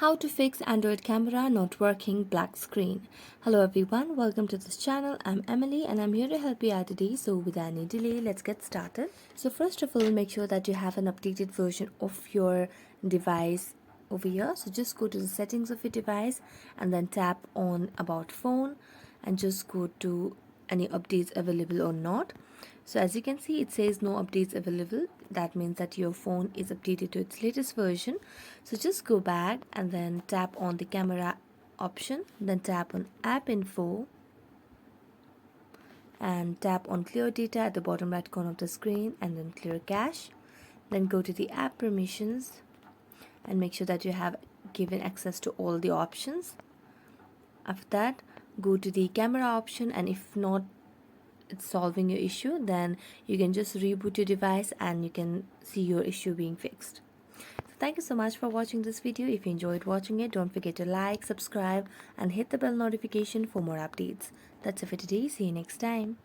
How to fix Android camera not working black screen. Hello everyone, welcome to this channel. I'm Emily and I'm here to help you out today. So without any delay, let's get started. So first of all, make sure that you have an updated version of your device over here. So just go to the settings of your device and then tap on about phone and just go to any updates available or not. So as you can see, it says no updates available. That means that your phone is updated to its latest version. So just go back and then tap on the camera option, then tap on app info and tap on clear data at the bottom right corner of the screen and then clear cache. Then go to the app permissions and make sure that you have given access to all the options. After that, go to the camera option, and if not it's solving your issue, then you can just reboot your device and you can see your issue being fixed. So thank you so much for watching this video. If you enjoyed watching it, don't forget to like, subscribe and hit the bell notification for more updates. That's it for today. See you next time.